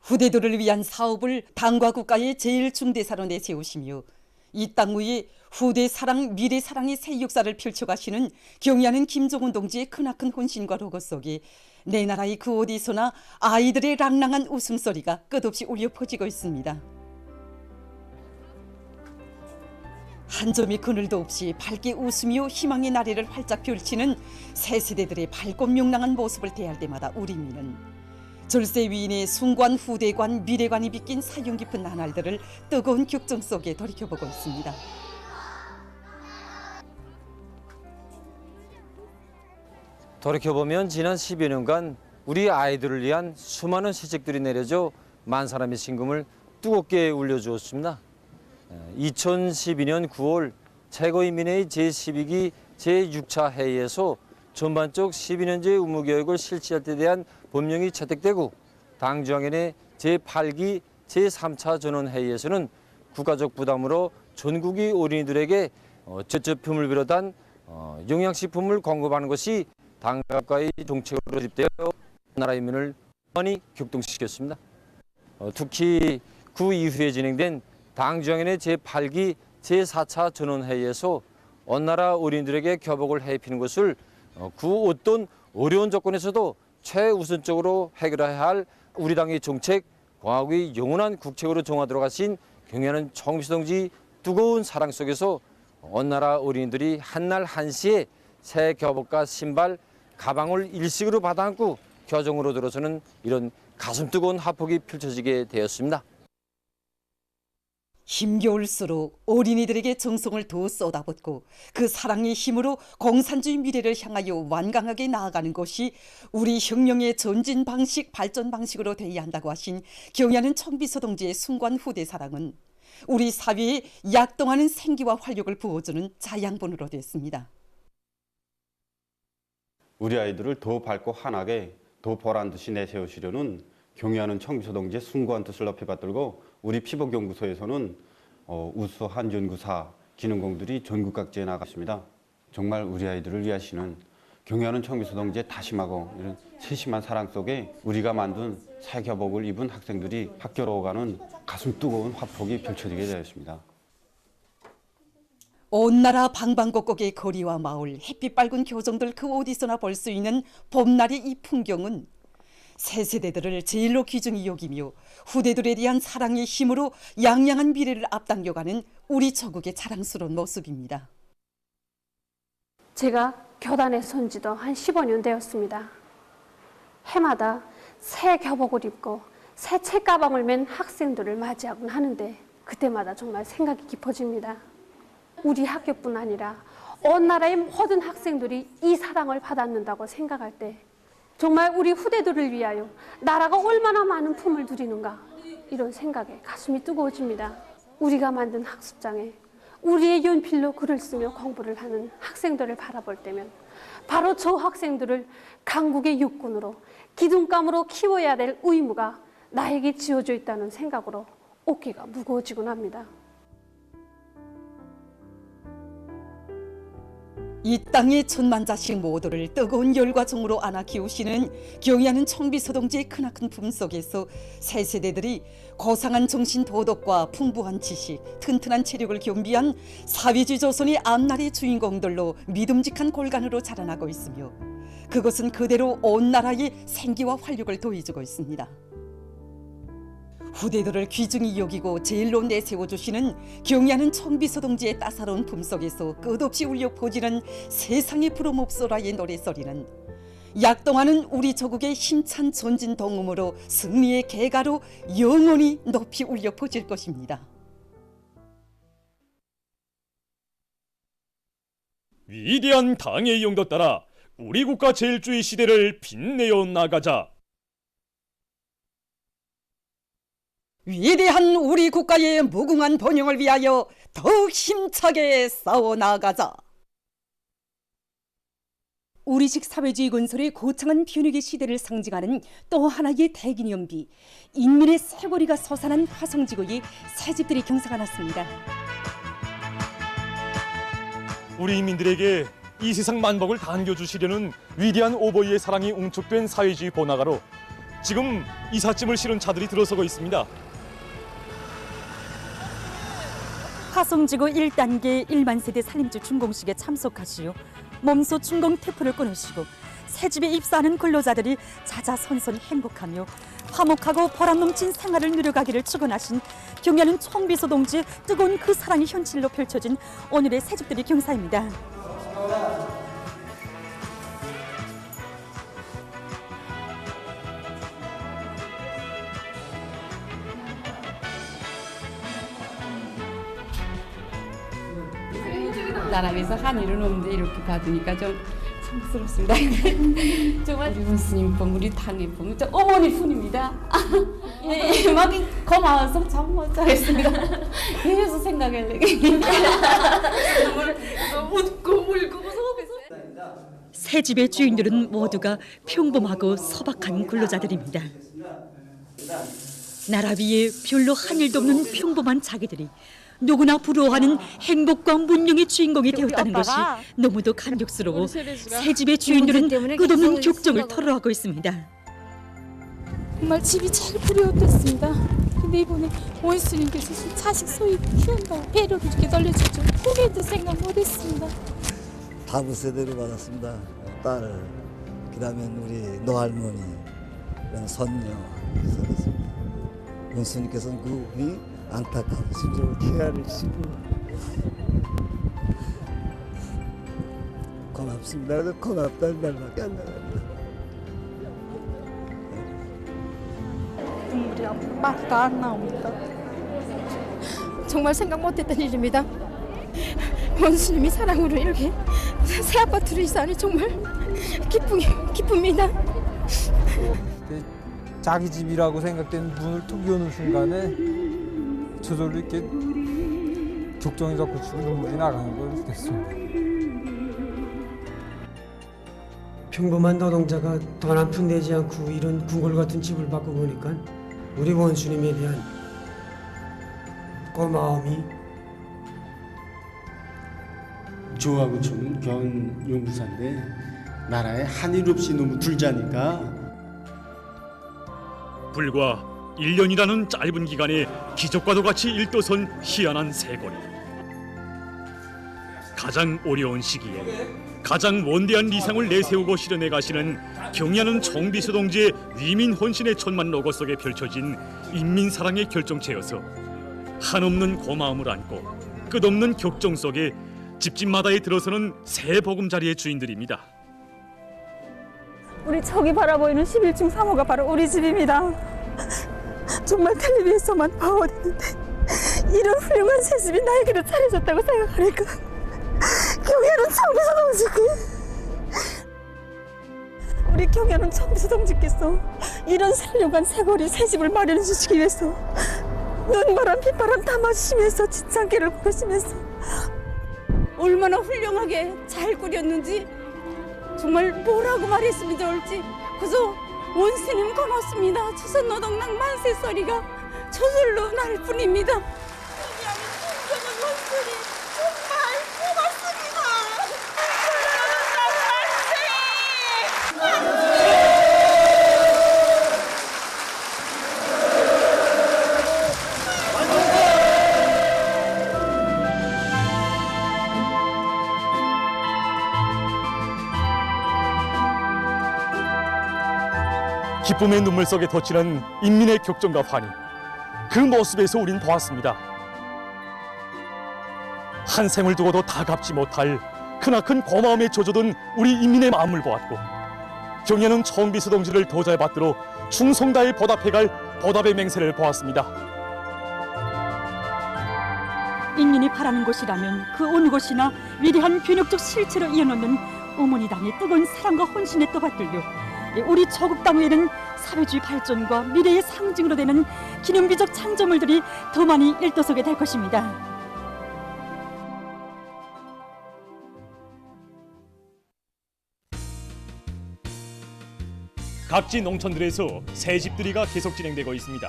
후대들을 위한 사업을 당과 국가의 제일 중대사로 내세우시며 이 땅 위에 후대 사랑, 미래 사랑의 새 역사를 펼쳐가시는 경의하는 김종훈 동지의 크나큰 혼신과 로고 속에 내 나라의 그 어디서나 아이들의 랑랑한 웃음소리가 끝없이 울려 퍼지고 있습니다. 한 점의 그늘도 없이 밝게 웃으며 희망의 나래를 활짝 펼치는 새 세대들의 밝고 명랑한 모습을 대할 때마다 우리 민은 절세 위인의 숭관, 후대관, 미래관이 빗긴 사용 깊은 나날들을 뜨거운 격정 속에 돌이켜보고 있습니다. 돌이켜보면 지난 10여 년간 우리 아이들을 위한 수많은 시책들이 내려져 만 사람의 심금을 뜨겁게 울려주었습니다. 2012년 9월 최고인민회의 제12기 제6차 회의에서 전반적 12년제 의무교육을 실시할 때 대한 법령이 채택되고 당중앙위원회 제8기 제3차 전원회의에서는 국가적 부담으로 전국의 어린이들에게 제철품을 비롯한 영양식품을 공급하는 것이 당국가의 정책으로 집되어 나라 인민을 많이 격동시켰습니다. 특히 그 이후에 진행된 당중앙위원회 제8기 제4차 전원회의에서 온 나라 어린이들에게 교복을 해입히는 것을 그 어떤 어려운 조건에서도 최우선적으로 해결해야 할 우리 당의 정책, 공화국의 영원한 국책으로 정하도록 하신 경의하는 총비서 동지 뜨거운 사랑 속에서 온 나라 어린이들이 한날 한시에 새 교복과 신발, 가방을 일식으로 받아안고 교정으로 들어서는 이런 가슴 뜨거운 화폭이 펼쳐지게 되었습니다. 힘겨울수록 어린이들에게 정성을 더 쏟아붓고 그 사랑의 힘으로 공산주의 미래를 향하여 완강하게 나아가는 것이 우리 혁명의 전진 방식, 발전 방식으로 되어야 한다고 하신 경의하는 총비서 동지의 숭관 후대 사랑은 우리 사회에 약동하는 생기와 활력을 부어주는 자양분으로 됐습니다. 우리 아이들을 더 밝고 환하게 더 보란 듯이 내세우시려는 경의하는 총비서 동지의 숭고한 뜻을 높이 받들고 우리 피복연구소에서는 우수한 연구사, 기능공들이 전국 각지에 나갔습니다. 정말 우리 아이들을 위하시는 경의하는 총비서 동지의 다심하고 이런 세심한 사랑 속에 우리가 만든 새 교복을 입은 학생들이 학교로 가는 가슴 뜨거운 화폭이 펼쳐지게 되었습니다. 온 나라 방방곡곡의 거리와 마을, 햇빛 밝은 교정들 그 어디서나 볼 수 있는 봄날의 이 풍경은 새 세대들을 제일로 귀중히 여기며 후대들에 대한 사랑의 힘으로 양양한 미래를 앞당겨가는 우리 조국의 자랑스러운 모습입니다. 제가 교단에 선 지도 한 15년 되었습니다. 해마다 새 교복을 입고 새 책가방을 맨 학생들을 맞이하곤 하는데 그때마다 정말 생각이 깊어집니다. 우리 학교뿐 아니라 온 나라의 모든 학생들이 이 사랑을 받았는다고 생각할 때 정말 우리 후대들을 위하여 나라가 얼마나 많은 품을 누리는가 이런 생각에 가슴이 뜨거워집니다. 우리가 만든 학습장에 우리의 연필로 글을 쓰며 공부를 하는 학생들을 바라볼 때면 바로 저 학생들을 강국의 육군으로 기둥감으로 키워야 될 의무가 나에게 지어져 있다는 생각으로 어깨가 무거워지곤 합니다. 이 땅의 천만 자식 모두를 뜨거운 열과 정으로 안아 키우시는 경의하는 총비서 동지의 크나큰 품 속에서 새 세대들이 고상한 정신 도덕과 풍부한 지식, 튼튼한 체력을 겸비한 사회주의 조선의 앞날의 주인공들로 믿음직한 골간으로 자라나고 있으며 그것은 그대로 온 나라의 생기와 활력을 더해주고 있습니다. 후대들을 귀중히 여기고 제일로 내세워주시는 경의하는 총비서 동지의 따사로운 품속에서 끝없이 울려 퍼지는 세상의 부름옵소라의 노래소리는 약동하는 우리 조국의 힘찬 전진 동음으로 승리의 개가로 영원히 높이 울려 퍼질 것입니다. 위대한 당의 용도 따라 우리 국가 제일주의 시대를 빛내어 나가자. 위대한 우리 국가의 무궁한 번영을 위하여 더욱 힘차게 싸워나가자. 우리식 사회주의 건설의 고창한 변혁의 시대를 상징하는 또 하나의 대기념비, 인민의 쇠고리가 솟아난 화성지구의 새집들이 경사가 났습니다. 우리 인민들에게 이 세상 만복을 당겨주시려는 위대한 오버이의 사랑이 웅축된 사회주의 번화가로 지금 이삿짐을 실은 차들이 들어서고 있습니다. 화성지구 1단계 1만 세대 살림집 준공식에 참석하시오. 몸소 준공 태포를 끊으시고 새집에 입사하는 근로자들이 자자손손 행복하며 화목하고 보람 넘친 생활을 누려가기를 축원하신 경야는 청비서 동지의 뜨거운 그 사랑이 현실로 펼쳐진 오늘의 새집들이 경사입니다. 나라에서 한 일은 없는데 이렇게 받으니까 좀 성스럽습니다. 정말 우리 원수님 품, 우리 당의 품, 어머니 품입니다. 예, 막 고마워서 잠 못 자겠습니다. 계속 생각하려고. 웃고 울고 무서워서. 새집의 주인들은 모두가 평범하고 소박한 근로자들입니다. 나라 위에 별로 한 일도 없는 평범한 자기들이 누구나 부러워하는 행복과 문명의 주인공이 되었다는 것이 너무도 감격스러워 새집의 주인들은 끝없는 격정을 털어하고 있습니다. 정말 집이 잘 부려웠습니다. 근데 이번에 원수님께서 자식 소위 키운다고 배려를 이렇게 돌려주죠. 꿈에도 생각 못했습니다. 다부 세대를 받았습니다. 딸, 그다음에 우리 노할머니, 그다음 손녀 있었습니다. 원수님께서는 그 위 안타까운 심정을 케어를 주시고 고맙습니다. 고맙다는 말밖에 안 나갑니다. 눈물이 말이 다 안 나옵니다. 정말 생각 못했던 일입니다. 원수님이 사랑으로 이렇게 새 아파트를 이사하니 정말 기쁩니다. 자기 집이라고 생각된 문을 툭 여는 순간에 저절로 이렇게 격정이 자꾸 치고 눈물이 나가는 걸 느꼈습니다. 평범한 노동자가 돈 한 푼 내지 않고 이런 궁궐 같은 집을 받고 보니까 우리 원수님에 대한 고마움이 저하고 저는 교환용무사인데 나라에 한일 없이 너무 둘자니까 불과 1년이라는 짧은 기간에 기적과도 같이 일도선 희한한 세골이. 가장 어려운 시기에 가장 원대한 리상을 내세우고 실현해 가시는 경야는 청비서 동지의 위민 헌신의 천만 로고 속에 펼쳐진 인민 사랑의 결정체여서 한없는 고마움을 안고 끝없는 격정 속에 집집마다에 들어서는 새 보금자리의 주인들입니다. 우리 저기 바라보이는 11층 3호가 바로 우리 집입니다. 정말 텔레비에서만 봐왔는데 이런 훌륭한 새집이 나에게도 차려졌다고 생각하니까 경야는 청비서 동지께 우리 경야는 청비서 동지께서 이런 훌륭한 새거리 새집을 마련해 주시기 위해서 눈바람 빗바람 담아주시면서 진창길을 걸으시면서 얼마나 훌륭하게 잘 꾸렸는지 정말 뭐라고 말했으면 좋을지 그저 원수님 고맙습니다. 조선노동당 만세 소리가 저절로 날 뿐입니다. 원수님 정말 고맙습니다. 기쁨의 눈물 속에 덧치는 인민의 격정과 환희, 그 모습에서 우린 보았습니다. 한 생을 두고도 다 갚지 못할 크나큰 고마움에 젖어든 우리 인민의 마음을 보았고, 경야는 청비서 동지를 더 잘 받들어 충성다에 보답해갈 보답의 맹세를 보았습니다. 인민이 바라는 곳이라면 그 어느 곳이나 위대한 변혁적 실체로 이어놓는 어머니 당의 뜨거운 사랑과 헌신에 떠받들려 우리 조국 땅 위에는 사회주의 발전과 미래의 상징으로 되는 기념비적 창조물들이 더 많이 일도서게 될 것입니다. 각지 농촌들에서 새집들이가 계속 진행되고 있습니다.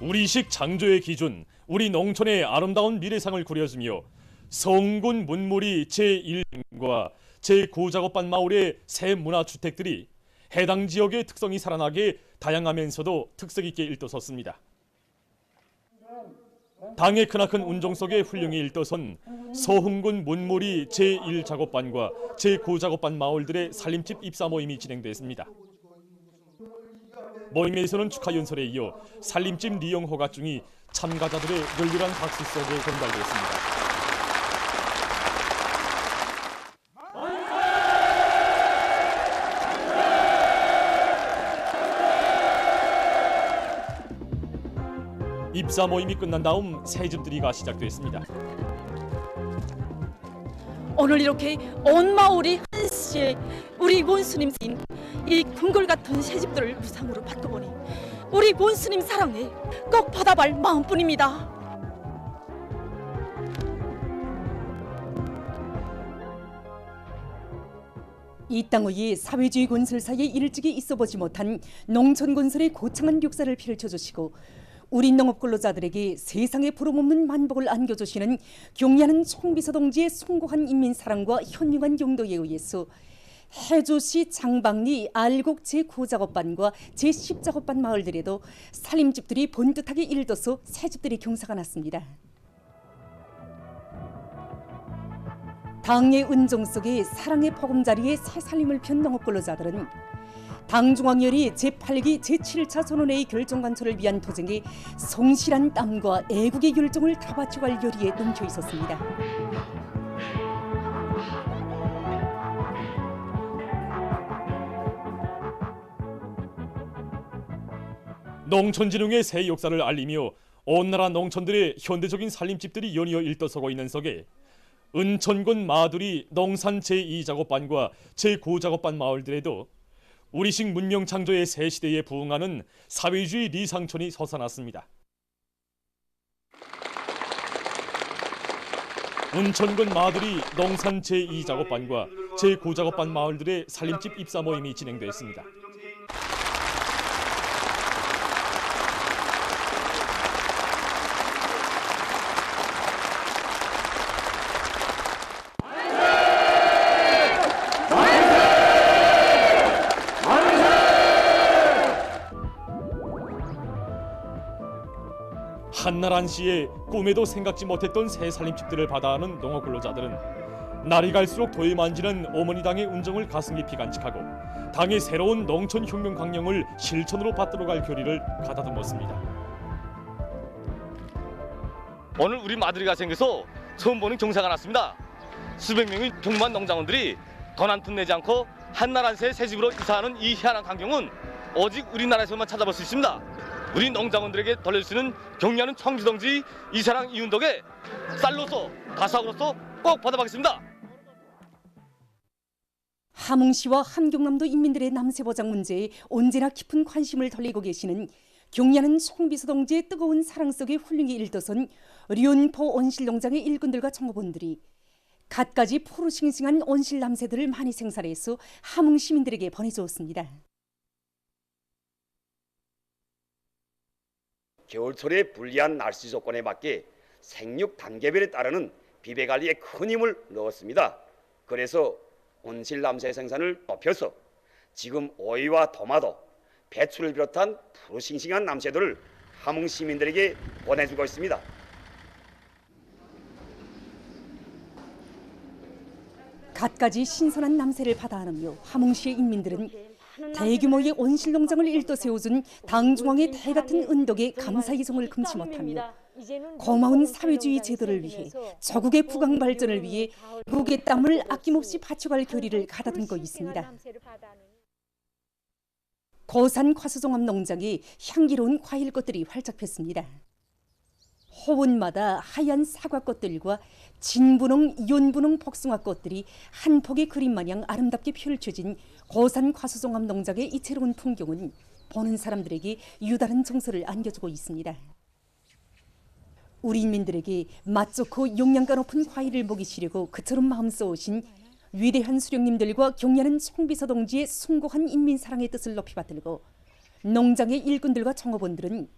우리식 창조의 기준, 우리 농촌의 아름다운 미래상을 그려주며 성군 문물이 제1과 제9작업반 마을의 새 문화주택들이 해당 지역의 특성이 살아나게 다양하면서도 특색 있게 일떠섰습니다. 당의 크나큰 운정 속에 훌륭히 일떠선 서흥군 문무리 제1작업반과 제9작업반 마을들의 살림집 입사 모임이 진행됐습니다. 모임에서는 축하 연설에 이어 살림집 리용 허가증이 참가자들의 열렬한 박수 속에 전달됐습니다. 입사 모임이 끝난 다음 새집들이가 시작됐습니다. 오늘 이렇게 온 마을이 한시에 우리 원수님 이 궁궐 같은 새집들을 무상으로 받고 보니 우리 원수님 사랑에 꼭 받아볼 마음뿐입니다. 이 땅의 사회주의 건설사에 일찍이 있어보지 못한 농촌 건설의 고창한 역사를 펼쳐주시고 우리 농업 근로자들에게 세상에 부러움없는 만복을 안겨주시는 경야는 총비서 동지의 숭고한 인민사랑과 현명한 용도에 의해서 해주시 장박리 알곡 제9작업반과 제10작업반 마을들에도 살림집들이 번듯하게 일떠서 새집들이 경사가 났습니다. 당의 은정 속에 사랑의 보금자리에 새 살림을 편 농업 근로자들은 당중앙열이 제8기 제7차 전원회의 결정관철을 위한 도쟁에 성실한 땀과 애국의 열정을 다 바쳐갈 열의에 넘쳐 있었습니다. 농촌진흥의 새 역사를 알리며 온 나라 농촌들의 현대적인 살림집들이 연이어 일떠서고 있는 속에 은천군 마두리 농산 제2작업반과 제9작업반 마을들에도 우리식 문명 창조의 새 시대에 부응하는 사회주의 리상촌이 솟아났습니다. 은천군 마두리 농산 제2작업반과 제9작업반 마을들의 살림집 입사 모임이 진행됐습니다. 한날 한시에 꿈에도 생각지 못했던 새 살림집들을 받아하는 농업 근로자들은 날이 갈수록 도에 만지는 어머니 당의 운정을 가슴 깊이 간직하고 당의 새로운 농촌 혁명 강령을 실천으로 받들어갈 결의를 가다듬었습니다. 오늘 우리 마두리가 생겨서 처음 보는 경사가 났습니다. 수백 명의 평범한 농장원들이 돈 한 푼 내지 않고 한날 한시에 새 집으로 이사하는 이 희한한 광경은 오직 우리나라에서만 찾아볼 수 있습니다. 우리 농장원들에게 돌려주시는 경리하는 청주동지 이사랑 이윤덕에 쌀로서 가사으로서 꼭 받아가겠습니다. 함흥시와 함경남도 인민들의 남세보장 문제에 언제나 깊은 관심을 돌리고 계시는 경리하는 총비서 동지의 뜨거운 사랑 속에 훌륭히 일떠선 류은포 온실농장의 일꾼들과 종업원들이 갖가지 포르싱싱한 온실 남새들을 많이 생산해서 함흥 시민들에게 보내주었습니다. 겨울철의 불리한 날씨 조건에 맞게 생육 단계별에 따르는 비배 관리에 큰 힘을 넣었습니다. 그래서 온실 남새 생산을 높여서 지금 오이와 토마토, 배추를 비롯한 푸르싱싱한 남새들을 함흥 시민들에게 보내주고 있습니다. 갖가지 신선한 남새를 받아안으며 함흥시의 인민들은 대규모의 온실농장을 일떠 세워준 당중앙의 대같은 은덕에 감사의 성을 금치 못하며 고마운 사회주의 제도를 위해 조국의 부강 발전을 위해 국의 땀을 아낌없이 바쳐갈 결의를 가다듬고 있습니다. 고산 과수종합 농장에 향기로운 과일꽃들이 활짝 폈습니다. 호원마다 하얀 사과꽃들과 진분홍, 연분홍 복숭아꽃들이 한 폭의 그림 마냥 아름답게 펼쳐진 고산 과수종합 농장의 이채로운 풍경은 보는 사람들에게 유다른 정서를 안겨주고 있습니다. 우리 인민들에게 맛 좋고 영양가 높은 과일을 먹이시려고 그처럼 마음 써오신 위대한 수령님들과 경리하는 총비서 동지의 숭고한 인민사랑의 뜻을 높이 받들고 농장의 일꾼들과 종업원들은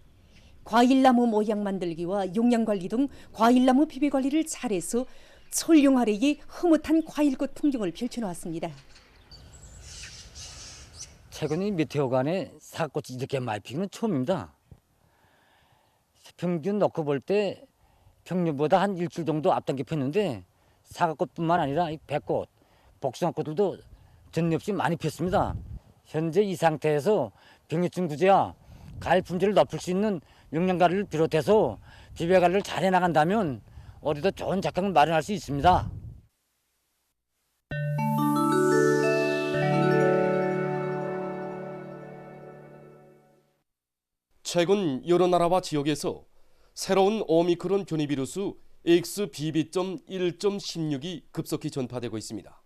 과일나무 모양 만들기와 용량관리 등 과일나무 비배관리를 잘해서 철룡 아래의 흐뭇한 과일꽃 풍경을 펼쳐놓았습니다. 최근에 미태호간에 사꽃이 이렇게 많이 피는 처음입니다. 평균 놓고 볼 때 평년보다 한 일주일 정도 앞당겨 폈는데 사과꽃뿐만 아니라 이 백꽃, 복숭아꽃들도 전례없이 많이 폈습니다. 현재 이 상태에서 병해충 구제와 가을 품질을 높일 수 있는 영양가를 비롯해서 비배 관리를 잘 해나간다면 어디도 좋은 작황을 마련할 수 있습니다. 최근 여러 나라와 지역에서 새로운 오미크론 변이 비루스 XBB.1.16이 급속히 전파되고 있습니다.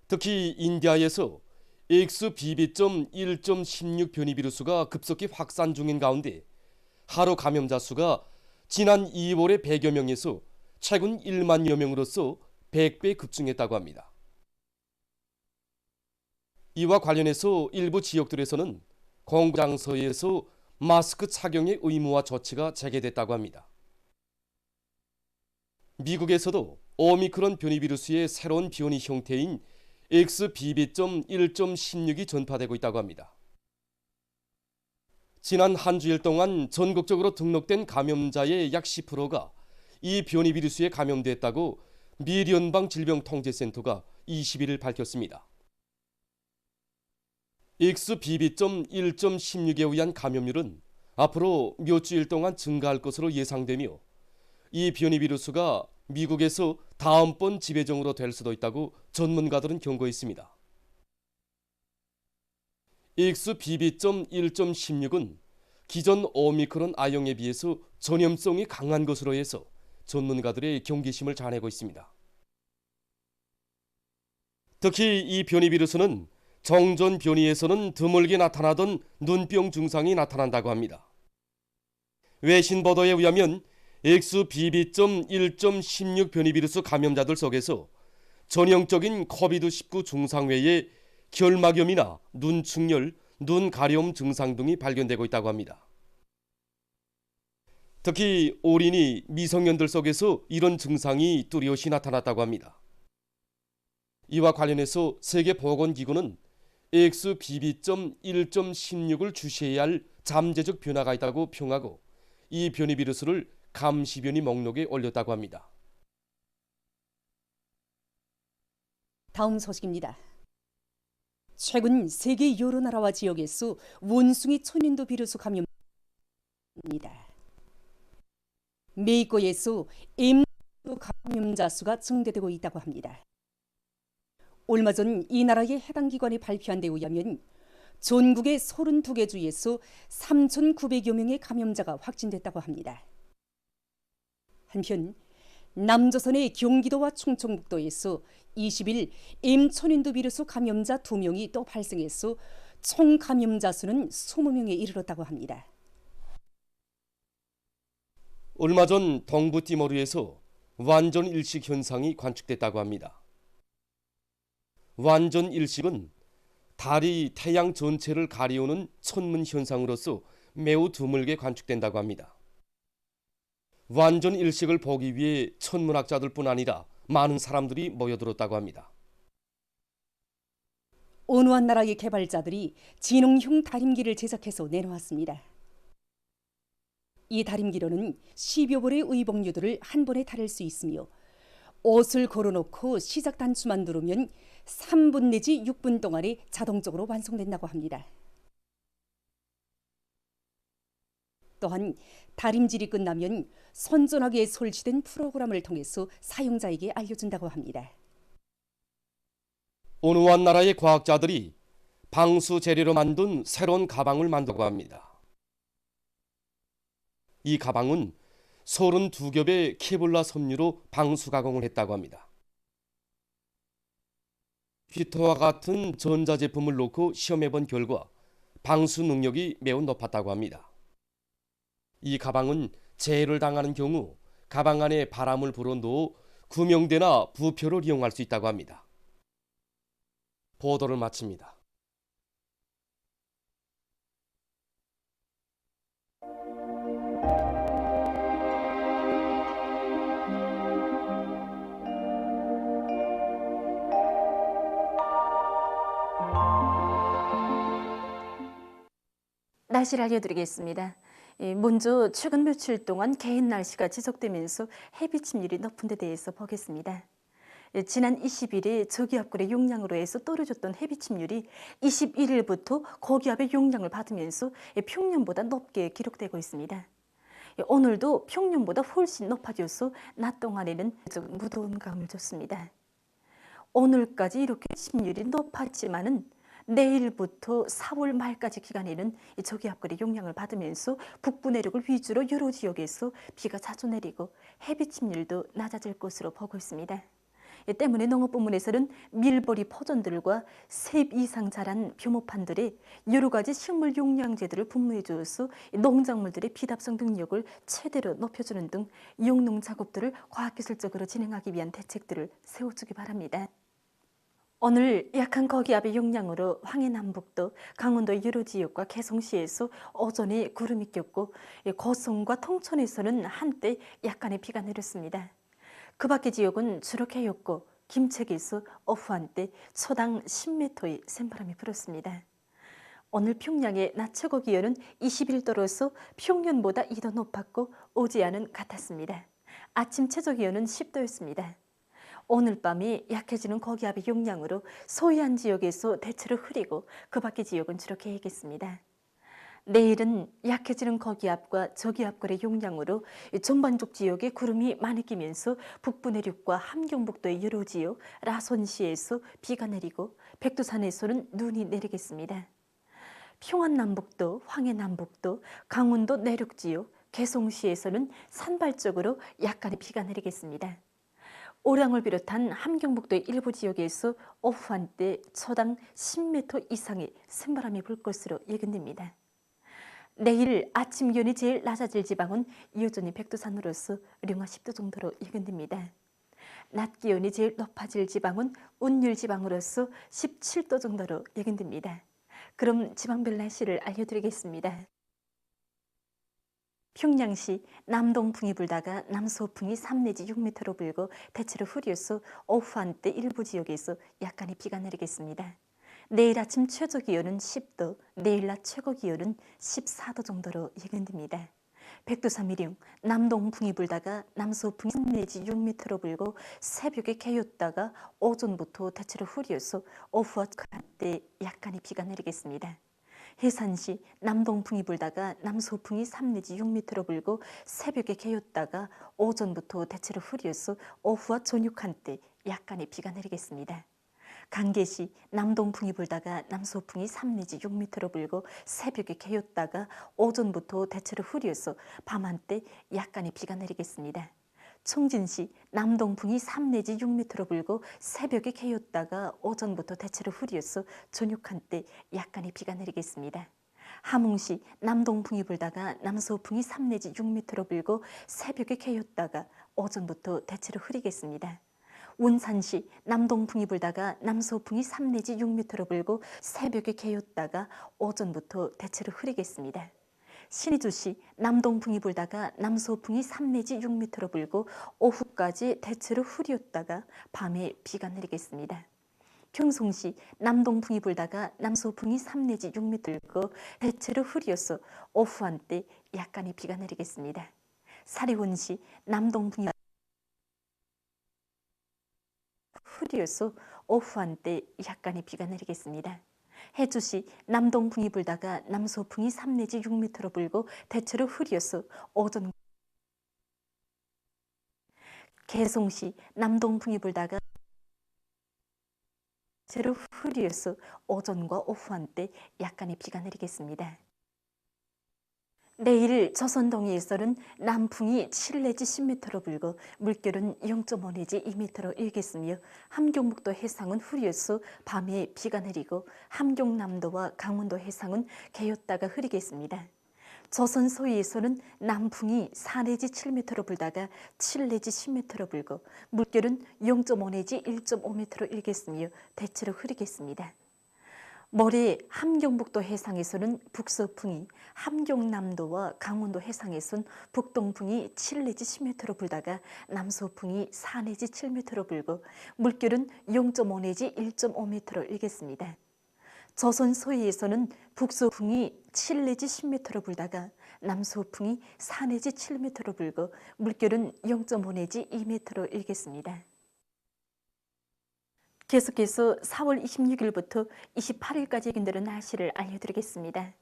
특히 인디아에서 XBB.1.16 변이 비루스가 급속히 확산 중인 가운데 하루 감염자 수가 지난 2월의 100여 명에서 최근 1만여 명으로서 100배 급증했다고 합니다. 이와 관련해서 일부 지역들에서는 공장소에서 마스크 착용의 의무화 조치가 재개됐다고 합니다. 미국에서도 오미크론 변이 비루스의 새로운 변이 형태인 XBB.1.16이 전파되고 있다고 합니다. 지난 한 주일 동안 전국적으로 등록된 감염자의 약 10%가 이 변이 비루스에 감염됐다고 미 연방질병통제센터가 21일 밝혔습니다. XBB.1.16에 의한 감염률은 앞으로 몇 주일 동안 증가할 것으로 예상되며 이 변이 비루스가 미국에서 다음번 지배종으로 될 수도 있다고 전문가들은 경고했습니다. XBB.1.16은 기존 오미크론 아형에 비해서 전염성이 강한 것으로 해서 전문가들의 경계심을 자아내고 있습니다. 특히 이 변이 비루스는 정전 변이에서는 드물게 나타나던 눈병 증상이 나타난다고 합니다. 외신 보도에 의하면 XBB.1.16 변이 비루스 감염자들 속에서 전형적인 코비드19 증상 외에 결막염이나 눈충혈, 눈 가려움 증상 등이 발견되고 있다고 합니다. 특히 어린이, 미성년들 속에서 이런 증상이 뚜렷이 나타났다고 합니다. 이와 관련해서 세계보건기구는 XBB.1.16을 주시해야 할 잠재적 변화가 있다고 평하고 이 변이 비루스를 감시변이 목록에 올렸다고 합니다. 다음 소식입니다. 최근 세계 여러 나라와 지역에서 원숭이 천연두 비루스 감염입니다. 메xi코에서 M 감염자 수가 증대되고 있다고 합니다. 얼마 전 이 나라의 해당 기관이 발표한 데 의하면 전국의 32개 주에서 3,900여 명의 감염자가 확진됐다고 합니다. 한편 남조선의 경기도와 충청북도에서 20일 M 천연두 비루스 감염자 2명이 또 발생해서 총 감염자 수는 20명에 이르렀다고 합니다. 얼마 전 동부티모르에서 완전 일식 현상이 관측됐다고 합니다. 완전 일식은 달이 태양 전체를 가리우는 천문 현상으로서 매우 드물게 관측된다고 합니다. 완전 일식을 보기 위해 천문학자들뿐 아니라 많은 사람들이 모여들었다고 합니다. 어느 한 나라의 개발자들이 진홍형 다림기를 제작해서 내놓았습니다. 이 다림기로는 10여 벌의 의복류들을 한 번에 다룰 수 있으며 옷을 걸어놓고 시작 단추만 누르면 3분 내지 6분 동안에 자동적으로 완성된다고 합니다. 또한 다림질이 끝나면 선전하게 설치된 프로그램을 통해서 사용자에게 알려준다고 합니다. 어느 한 나라의 과학자들이 방수 재료로 만든 새로운 가방을 만들고 합니다. 이 가방은 32겹의 케블라 섬유로 방수 가공을 했다고 합니다. 휘터와 같은 전자제품을 넣고 시험해본 결과 방수 능력이 매우 높았다고 합니다. 이 가방은 재해를 당하는 경우 가방 안에 바람을 불어넣어 구명대나 부표를 이용할 수 있다고 합니다. 보도를 마칩니다. 날씨를 알려드리겠습니다. 먼저 최근 며칠 동안 개인 날씨가 지속되면서 해비 침률이 높은 데 대해서 보겠습니다. 지난 20일에 저기압골의 용량으로 해서 떨어졌던 해비 침률이 21일부터 고기압의 용량을 받으면서 평년보다 높게 기록되고 있습니다. 오늘도 평년보다 훨씬 높아져서 낮 동안에는 무더운 감을 줬습니다. 오늘까지 이렇게 침률이 높았지만은 내일부터 4월 말까지 기간에는 저기압골의 영향을 받으면서 북부 내륙을 위주로 여러 지역에서 비가 자주 내리고 해비 침률도 낮아질 것으로 보고 있습니다. 이 때문에 농업부문에서는 밀보리 포전들과 3입 이상 자란 벼모판들에 여러 가지 식물 용량제들을 분무해 주어서 농작물들의 비답성 능력을 최대로 높여주는 등 용농 작업들을 과학기술적으로 진행하기 위한 대책들을 세워주기 바랍니다. 오늘 약한 고기압의 영향으로 황해남북도, 강원도 여러 지역과 개성시에서 오전에 구름이 꼈고 고성과 통천에서는 한때 약간의 비가 내렸습니다. 그 밖의 지역은 주로 개였고 김책에서 오후 한때 초당 10m의 센바람이 불었습니다. 오늘 평양의 낮 최고 기온은 21도로서 평년보다 2도 높았고 어제와는 같았습니다. 아침 최저 기온은 10도였습니다. 오늘 밤이 약해지는 고기압의 영향으로 소이안 지역에서 대체로 흐리고 그 밖의 지역은 주로 개겠습니다. 내일은 약해지는 고기압과 저기압골의 영향으로 전반적 지역에 구름이 많이 끼면서 북부 내륙과 함경북도의 여러 지역, 라손시에서 비가 내리고 백두산에서는 눈이 내리겠습니다. 평안남북도, 황해남북도, 강원도 내륙 지역, 개성시에서는 산발적으로 약간의 비가 내리겠습니다. 오량을 비롯한 함경북도의 일부 지역에서 오후 한때 초당 10m 이상의 센바람이 불 것으로 예견됩니다. 내일 아침 기온이 제일 낮아질 지방은 여전히 백두산으로서 영하 10도 정도로 예견됩니다. 낮 기온이 제일 높아질 지방은 운율 지방으로서 17도 정도로 예견됩니다. 그럼 지방별 날씨를 알려드리겠습니다. 평양시 남동풍이 불다가 남서풍이 3 내지 6m로 불고 대체로 흐려서 오후 한때 일부 지역에서 약간의 비가 내리겠습니다. 내일 아침 최저 기온은 10도, 내일 낮 최고 기온은 14도 정도로 예견됩니다. 백두산 미령 남동풍이 불다가 남서풍이 3 내지 6m로 불고 새벽에 개였다가 오전부터 대체로 흐려서 오후 한때 약간의 비가 내리겠습니다. 해산시 남동풍이 불다가 남서풍이 3 내지 6m로 불고 새벽에 개였다가 오전부터 대체로 흐려서 오후와 저녁 한때 약간의 비가 내리겠습니다. 강계시 남동풍이 불다가 남서풍이 3 내지 6m로 불고 새벽에 개였다가 오전부터 대체로 흐려서 밤 한때 약간의 비가 내리겠습니다. 청진시 남동풍이 3 내지 6m로 불고 새벽에 개였다가 오전부터 대체로 흐려서 저녁 한때 약간의 비가 내리겠습니다. 함흥시 남동풍이 불다가 남서풍이 3 내지 6m로 불고 새벽에 개였다가 오전부터 대체로 흐리겠습니다. 운산시 남동풍이 불다가 남서풍이 3 내지 6m로 불고 새벽에 개였다가 오전부터 대체로 흐리겠습니다. 신의주시 남동풍이 불다가 남서풍이 3 내지 6m로 불고 오후까지 대체로 흐렸다가 밤에 비가 내리겠습니다. 경송시 남동풍이 불다가 남서풍이 3 내지 6m 불고 대체로 흐려서 오후 한때 약간의 비가 내리겠습니다. 사리원시 남동풍이 흐려서 오후 한때 약간의 비가 내리겠습니다. 해주시 남동풍이 불다가 남서풍이 3 내지 6m로 불고 대체로 흐려서 오전. 개성시 남동풍이 불다가 대체로 흐려서 오전과 오후 한때 약간의 비가 내리겠습니다. 내일 조선동해에서는 남풍이 7 내지 10m로 불고 물결은 0.5 내지 2m로 일겠으며 함경북도 해상은 흐려서 밤에 비가 내리고 함경남도와 강원도 해상은 개였다가 흐리겠습니다. 조선 서해에서는 남풍이 4 내지 7m로 불다가 7 내지 10m로 불고 물결은 0.5 내지 1.5m로 일겠으며 대체로 흐리겠습니다. 모레 함경북도 해상에서는 북서풍이, 함경남도와 강원도 해상에서는 북동풍이 7 내지 10m로 불다가 남서풍이 4 내지 7m로 불고 물결은 0.5 내지 1.5m로 일겠습니다. 조선 서해에서는 북서풍이 7 내지 10m로 불다가 남서풍이 4 내지 7m로 불고 물결은 0.5 내지 2m로 일겠습니다. 계속해서 4월 26일부터 28일까지 예견되는 날씨를 알려드리겠습니다.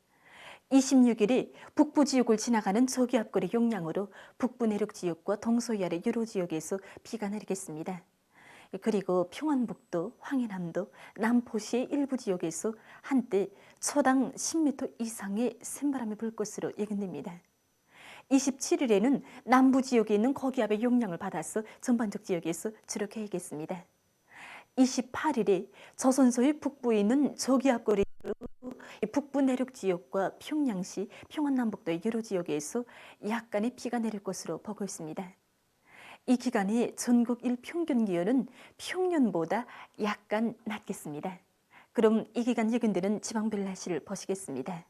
26일이 북부 지역을 지나가는 저기압골의 영향으로 북부 내륙 지역과 동서해 아래 여러 지역에서 비가 내리겠습니다. 그리고 평안북도, 황해남도, 남포시의 일부 지역에서 한때 초당 10m 이상의 샘바람이 불 것으로 예견됩니다. 27일에는 남부 지역에 있는 고기압의 영향을 받아서 전반적 지역에서 주력해야겠습니다. 28일에 조선소의 북부에 있는 저기압골의 북부 내륙 지역과 평양시, 평안남북도의 여러 지역에서 약간의 비가 내릴 것으로 보고 있습니다. 이 기간에 전국 일평균 기온은 평년보다 약간 낮겠습니다. 그럼 이 기간 예견되는 지방별 날씨를 보시겠습니다.